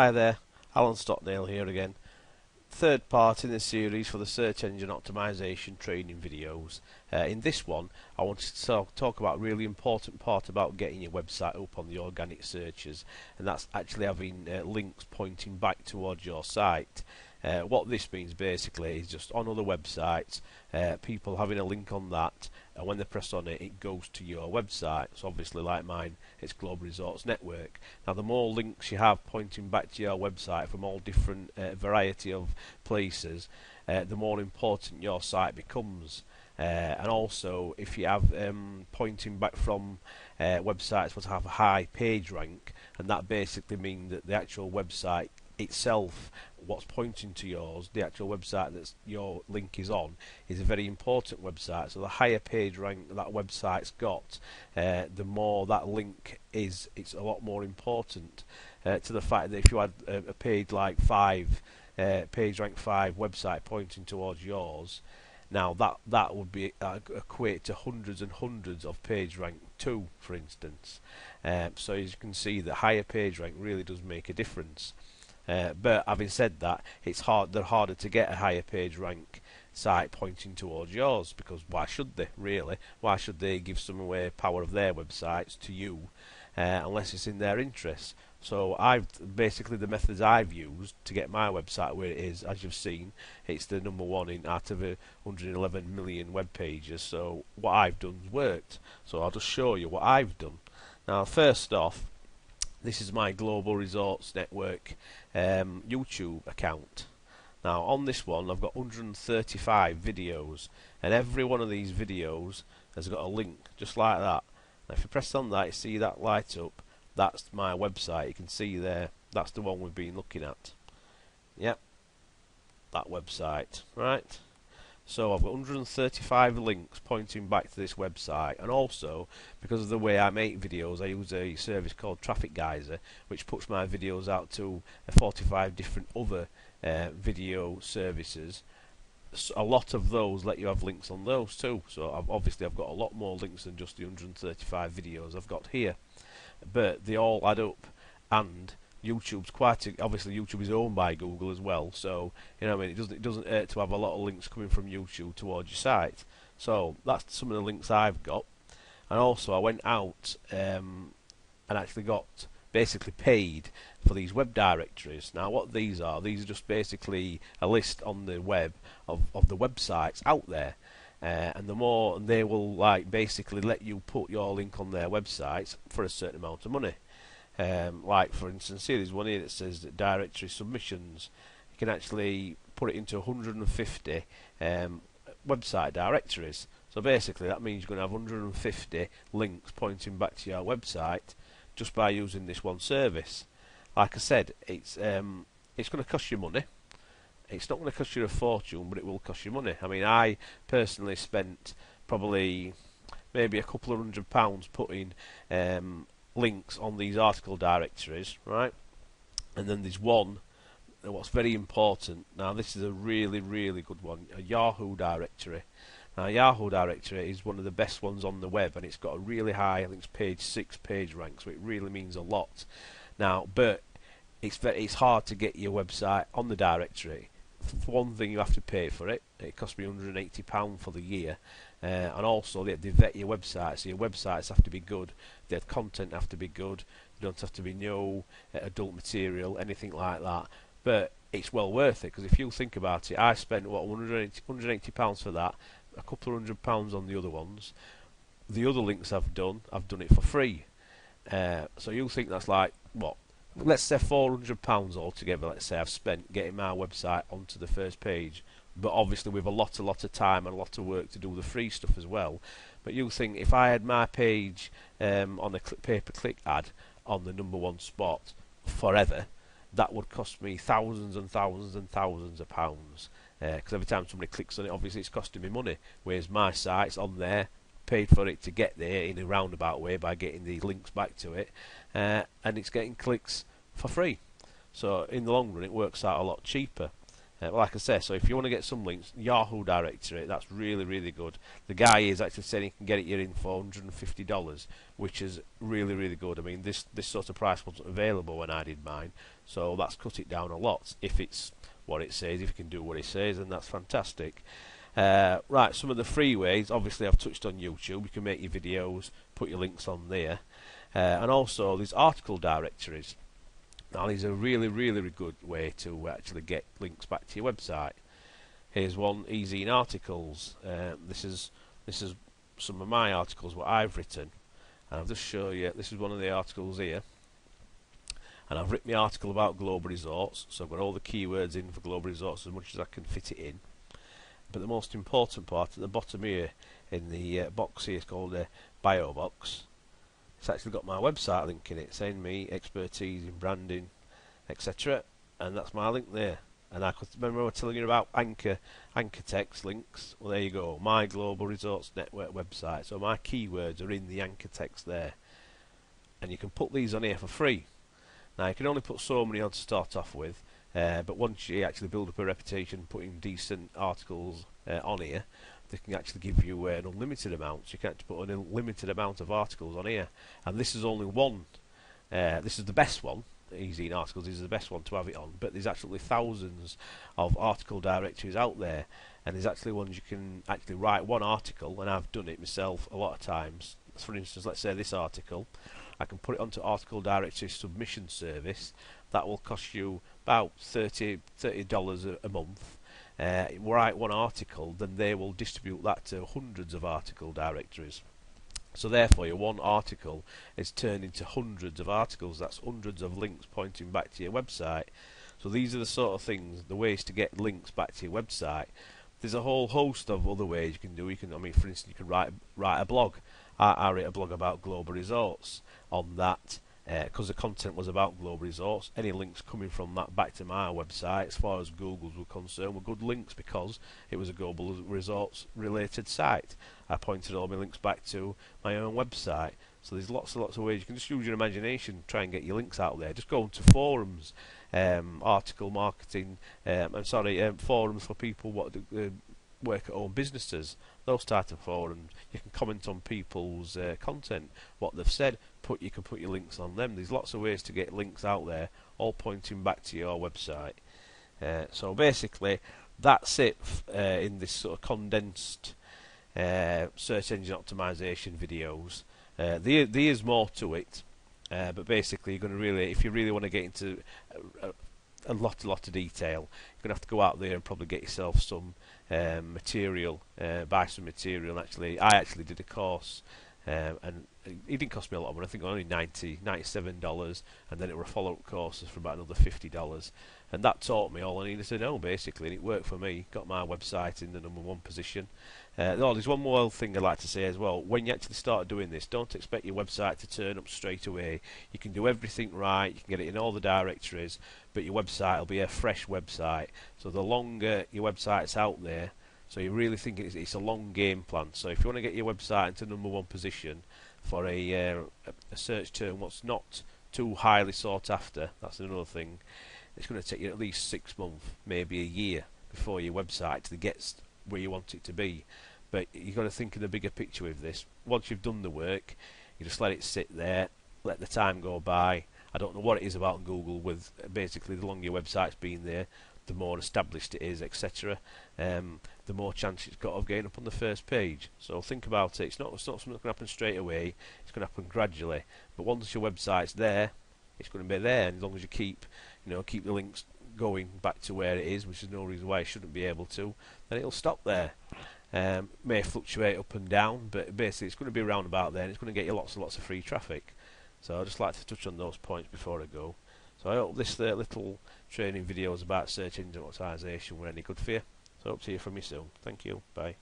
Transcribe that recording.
Hi there, Alan Stockdale here again. Third part in the series for the search engine optimization training videos. In this one I wanted to talk about a really important part about getting your website up on the organic searches, and that's actually having links pointing back towards your site. What this means basically is just on other websites, people having a link on that, and when they press on it, it goes to your website. So obviously, like mine, it's Global Resorts Network. Now the more links you have pointing back to your website from all different variety of places, the more important your site becomes. And also, if you have pointing back from websites that have a high page rank, and that basically means that the actual website itself, what's pointing to yours, the actual website that your link is on, is a very important website. So the higher page rank that website's got, the more that link is, it's a lot more important, to the fact that if you had a page like 5, page rank 5 website pointing towards yours, now that would be equate to hundreds and hundreds of page rank 2, for instance. So as you can see, the higher page rank really does make a difference. But having said that, they're harder to get a higher page rank site pointing towards yours, because why should they, really? Why should they give some away power of their websites to you unless it's in their interest? So basically the methods I've used to get my website where it is, as you've seen, it's the number one out of 111 million web pages. So what I've done worked. So I'll just show you what I've done. Now first off, this is my Global Resorts Network YouTube account. Now on this one I've got 135 videos, and every one of these videos has got a link just like that. Now if you press on that, you see that light up, that's my website. You can see there, that's the one we've been looking at. Yep, that website, right? So I've got 135 links pointing back to this website, and also because of the way I make videos, I use a service called Traffic Geyser, which puts my videos out to 45 different other video services. So a lot of those let you have links on those too. So obviously I've got a lot more links than just the 135 videos I've got here, but they all add up. And YouTube's obviously YouTube is owned by Google as well, so you know what I mean, it doesn't hurt to have a lot of links coming from YouTube towards your site. So that's some of the links I've got. And also I went out and actually got basically paid for these web directories. Now what these are just basically a list on the web of the websites out there. And the more they will basically let you put your link on their websites for a certain amount of money. Like for instance, here there's one here that says that directory submissions. You can actually put it into 150 website directories. So basically that means you're going to have 150 links pointing back to your website just by using this one service. Like I said, it's going to cost you money. It's not going to cost you a fortune, but it will cost you money. I mean, I personally spent probably maybe a couple of £100 putting links on these article directories, right? And then there's one, what's very important. Now this is a really good one, a Yahoo directory. Now Yahoo directory is one of the best ones on the web, and it's got a really high, I think it's page 6 page rank, so it really means a lot. Now, but it's hard to get your website on the directory. For one thing, you have to pay for it. It cost me £180 for the year. And also they vet your website, so your websites have to be good, their content have to be good, there don't have to be no adult material, anything like that. But it's well worth it, because if you think about it, I spent what, £180 for that, a couple of £100 on the other ones. The other links I've done it for free. So you think that's like, what, let's say £400 altogether, let's say I've spent getting my website onto the first page. But obviously with a lot of time and a lot of work to do the free stuff as well. But you think if I had my page on a pay-per-click ad on the #1 spot forever, that would cost me thousands and thousands and thousands of pounds. Because every time somebody clicks on it, obviously it's costing me money. Whereas my site's on there, paid for it to get there in a roundabout way by getting the links back to it, and it's getting clicks for free. So in the long run, it works out a lot cheaper. Like I say, so if you want to get some links, Yahoo directory, that's really, really good. The guy is actually saying he can get it here in for $150, which is really, really good. I mean, this sort of price wasn't available when I did mine, so that's cut it down a lot. If it's what it says, if you can do what it says, then that's fantastic. Right, some of the free ways, obviously I've touched on YouTube. You can make your videos, put your links on there, and also these article directories. Now these are a really, really good way to actually get links back to your website. Here's one, easy in articles. This is some of my articles, what I've written, and I'll just show you. This is one of the articles here, and I've written my article about global resorts, so I've got all the keywords in for global resorts as much as I can fit it in. But the most important part at the bottom here in the box here is called a bio box. It's actually got my website link in it, saying me expertise in branding, etc. And that's my link there. And I could remember I was telling you about anchor text links. Well, there you go, my Global Resorts Network website. So my keywords are in the anchor text there, and you can put these on here for free. Now you can only put so many on to start off with, but once you actually build up a reputation putting decent articles on here, they can actually give you an unlimited amount. So you can actually put an unlimited amount of articles on here, and this is only one. This is the best one. Easy in articles, this is the best one to have it on, but there's actually thousands of article directories out there, and there's actually ones you can actually write one article, and I've done it myself a lot of times. For instance, let's say this article, I can put it onto article directory submission service. That will cost you about $30 a month. Write one article, then they will distribute that to hundreds of article directories. So therefore your one article is turned into hundreds of articles. That's hundreds of links pointing back to your website. So these are the sort of things, the ways to get links back to your website. There's a whole host of other ways you can do. I mean, for instance, you can write a blog. I wrote a blog about global resorts on that. Because the content was about global resorts, any links coming from that back to my website, as far as Google's were concerned, were good links because it was a global resorts related site. I pointed all my links back to my own website. So there's lots and lots of ways. You can just use your imagination, try and get your links out there. Just go into forums, article marketing, forums for people what work at own businesses, those type of forums. You can comment on people's content, what they've said. You can put your links on them. There's lots of ways to get links out there, all pointing back to your website. So basically, that's it in this sort of condensed search engine optimization videos. There is more to it, but basically, you're going to really, if you really want to get into a lot of detail, you're going to have to go out there and probably get yourself some material, buy some material. And I actually did a course, and it didn't cost me a lot of money. I think only $97, and then it were follow-up courses for about another $50, and that taught me all I needed to know basically, and it worked for me. Got my website in the #1 position. There's one more thing I'd like to say as well. When you actually start doing this, don't expect your website to turn up straight away. You can do everything right, you can get it in all the directories, but your website will be a fresh website. So the longer your website's out there, so you're really thinking it's a long game plan. So if you want to get your website into #1 position for a search term what's not too highly sought after, that's another thing. It's going to take you at least 6 months, maybe a year, before your website actually gets where you want it to be. But you've got to think of the bigger picture with this. Once you've done the work, you just let it sit there, let the time go by. I don't know what it is about Google with basically the longer your website's been there, the more established it is, etc. The more chance it's got of getting up on the first page. So think about it. It's not something that's going to happen straight away. It's going to happen gradually. But once your website's there, it's going to be there. And as long as you keep the links going back to where it is, which is no reason why it shouldn't be able to, then it'll stop there. May fluctuate up and down, but basically it's going to be around about there, and it's going to get you lots and lots of free traffic. So I'd just like to touch on those points before I go. So I hope this little training videos about search engine optimization were any good for you. So I hope to hear from you soon. Thank you. Bye.